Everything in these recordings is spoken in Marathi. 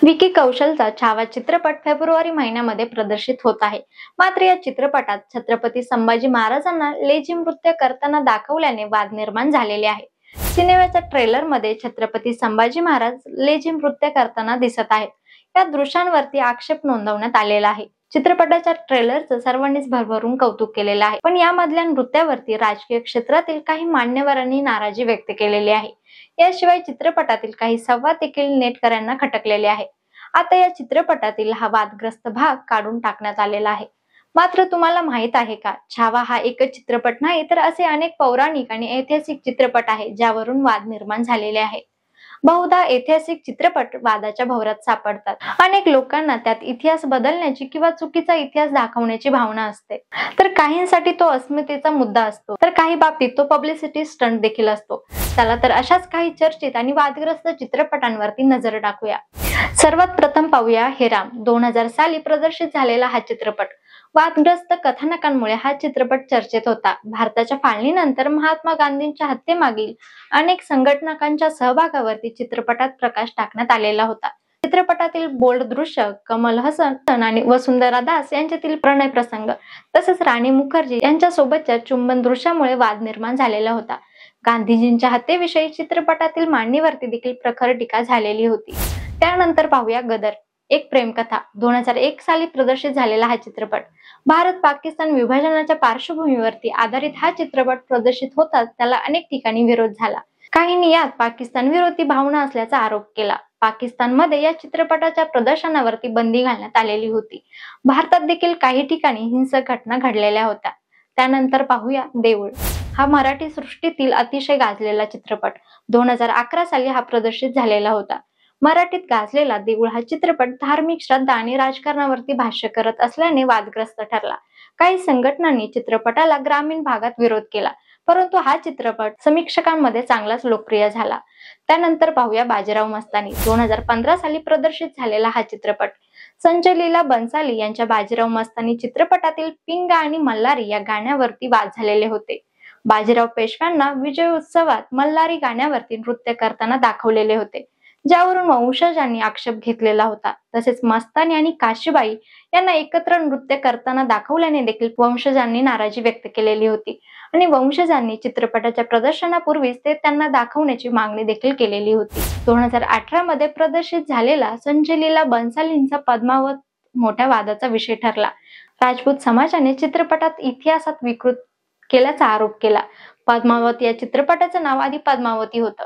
विकी कौशलचा छावा चित्रपट फेब्रुवारी महिन्यामध्ये प्रदर्शित होत आहे. मात्र या चित्रपटात छत्रपती संभाजी महाराजांना लेझीम नृत्य करताना दाखवल्याने वाद निर्माण झालेले आहे. सिनेमाच्या ट्रेलरमध्ये छत्रपती संभाजी महाराज लेझीम नृत्य करताना दिसत आहेत. या दृश्यांवरती आक्षेप नोंदवण्यात आलेला आहे. चित्रपटाच्या ट्रेलरचं सर्वांनीच भरभरून कौतुक केलेलं आहे, पण यामधल्या नृत्यावरती राजकीय क्षेत्रातील काही मान्यवरांनी नाराजी व्यक्त केलेली आहे. याशिवाय चित्रपटातील काही संवाद देखील नेटकऱ्यांना खटकलेले आहे. आता या चित्रपटातील हा वादग्रस्त भाग काढून टाकण्यात आलेला आहे. मात्र तुम्हाला माहित आहे का, छावा हा एकच चित्रपट नाही तर असे अनेक पौराणिक आणि ऐतिहासिक चित्रपट आहेत ज्यावरून वाद निर्माण झालेले आहे. बहुधा ऐतिहासिक चित्रपट वादाच्या भोवऱ्यात सापडतात. अनेक लोकांना त्यात इतिहास बदलण्याची किंवा चुकीचा इतिहास दाखवण्याची भावना असते, तर काहींसाठी तो अस्मितेचा मुद्दा असतो, तर काही बाबतीत तो पब्लिसिटी स्टंट देखील असतो. चला तर अशाच काही चर्चित आणि वादग्रस्त चित्रपटांवरती नजर टाकूया. सर्वात प्रथम पाहूया हेराम. 2000 साली प्रदर्शित झालेला हा चित्रपट. वादग्रस्त कथानकांमुळे हा चित्रपट चर्चेत होता. भारताच्या फाळणीनंतर महात्मा गांधींच्या हत्येमागील अनेक संघटनांच्या सहभागावरती चित्रपटात प्रकाश टाकण्यात आलेला होता. चित्रपटातील बोल्ड दृश्य, कमल हसन आणि वसुंधरा दास यांच्यातील प्रणय प्रसंग तसेच राणी मुखर्जी यांच्यासोबतच्या चुंबन दृश्यामुळे वाद निर्माण झालेला होता. गांधीजींच्या हत्येविषयी चित्रपटातील मांडणीवरती देखील प्रखर टीका झालेली होती. त्यानंतर पाहूया गदर, एक प्रेमकथा. 2001 साली प्रदर्शित झालेला हा चित्रपट. भारत पाकिस्तान विभाजनाच्या पार्श्वभूमीवरती आधारित हा चित्रपट प्रदर्शित होताच त्याला अनेक ठिकाणी विरोध झाला. काहींनी यात पाकिस्तान विरोधी भावना असल्याचा आरोप केला. पाकिस्तानमध्ये या चित्रपटाच्या प्रदर्शनावरती बंदी घालण्यात आलेली होती. भारतात देखील काही ठिकाणी हिंसक घटना घडलेल्या होत्या. त्यानंतर पाहूया देऊळ. हा मराठी सृष्टीतील अतिशय गाजलेला चित्रपट. 2011 साली हा प्रदर्शित झालेला होता. मराठीत गाजलेला देऊळ हा चित्रपट धार्मिक श्रद्धा आणि राजकारणावरती भाष्य करत असल्याने वादग्रस्त ठरला. काही संघटनांनी चित्रपटाला ग्रामीण भागात विरोध केला, परंतु हा चित्रपट समीक्षकांमध्ये चांगलाच लोकप्रिय झाला. त्यानंतर पाहूया बाजीराव मस्तानी. 2015 साली प्रदर्शित झालेला हा चित्रपट. संजय लीला बन्साली यांच्या बाजीराव मस्तानी चित्रपटातील पिंगा आणि मल्हारी या गाण्यावरती वाद झालेले होते. बाजीराव पेशव्यांना विजय उत्सवात मल्हारी गाण्यावरती नृत्य करताना दाखवलेले होते, ज्यावरून वंशजांनी आक्षेप घेतलेला होता. तसेच मस्तानी आणि काशीबाई यांना एकत्र नृत्य करताना दाखवल्याने देखील वंशजांनी नाराजी व्यक्त केलेली होती आणि वंशजांनी चित्रपटाच्या प्रदर्शनापूर्वीच ते त्यांना दाखवण्याची मागणी देखील केलेली होती. 2018 मध्ये प्रदर्शित झालेला संजय लीला बन्सालींचा पद्मावत मोठ्या वादाचा विषय ठरला. राजपूत समाजाने चित्रपटात इतिहासात विकृत केल्याचा आरोप केला. पद्मावत या चित्रपटाचं नाव आधी पद्मावती होतं.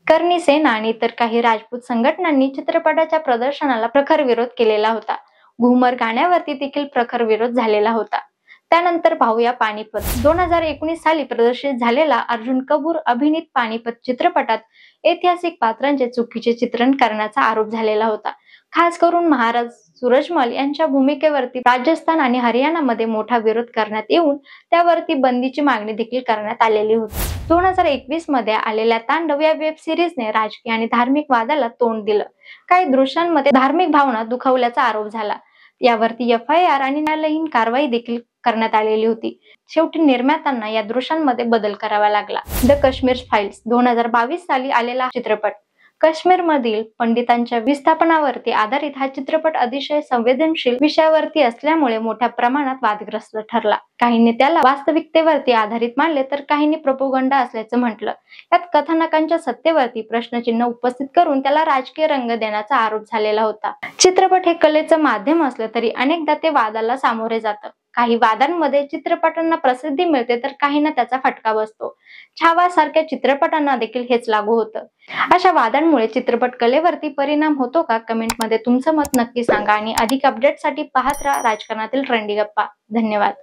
करणी सेन आणि इतर काही राजपूत संघटनांनी चित्रपटाच्या प्रदर्शनाला प्रखर विरोध केलेला होता. घुमर गाण्यावरती देखील प्रखर विरोध झालेला होता. त्यानंतर पाहूया पानिपत. 2019 साली प्रदर्शित झालेला अर्जुन कपूर अभिनीत पानिपत चित्रपटात ऐतिहासिक पात्रांचे चुकीचे चित्रण करण्याचा आरोप झालेला होता. खास करून महाराज सूरजमल यांच्या भूमिकेवरती राजस्थान आणि हरियाणामध्ये मोठा विरोध करण्यात येऊन त्यावरती बंदीची मागणी देखील करण्यात आलेली होती. 2021 मध्ये आलेल्या तांडव या वेब सिरीजने राजकीय आणि धार्मिक वादाला तोंड दिलं. काही दृश्यांमध्ये धार्मिक भावना दुखावल्याचा आरोप झाला. यावरती FIR आणि न्यायालयीन कारवाई देखील करण्यात आलेली होती. शेवटी निर्मात्यांना या दृश्यांमध्ये बदल करावा लागला. The Kashmir files. 2022 साली आलेला चित्रपट. काश्मीर मधील पंडितांच्या विस्थापनावरती आधारित हा चित्रपट अतिशय संवेदनशील विषयावरती असल्यामुळे मोठ्या प्रमाणात वादग्रस्त ठरला. काहींनी त्याला वास्तविकतेवरती आधारित मानले तर काहींनी प्रोपोगंडा असल्याचं म्हटलं. यात कथानकांच्या सत्तेवरती प्रश्नचिन्ह उपस्थित करून त्याला राजकीय रंग देण्याचा आरोप झालेला होता. चित्रपट हे कलेचं माध्यम असलं तरी अनेकदा ते वादाला सामोरे जातं. काही वादांमध्ये चित्रपटांना प्रसिद्धी मिळते तर काहींना त्याचा फटका बसतो. छावा सारख्या चित्रपटांना देखील हेच लागू होतं. अशा वादांमुळे चित्रपट कलेवरती परिणाम होतो का? कमेंटमध्ये तुमचं मत नक्की सांगा आणि अधिक अपडेटसाठी पाहत राहा राजकारणातील ट्रेंडी गप्पा. धन्यवाद.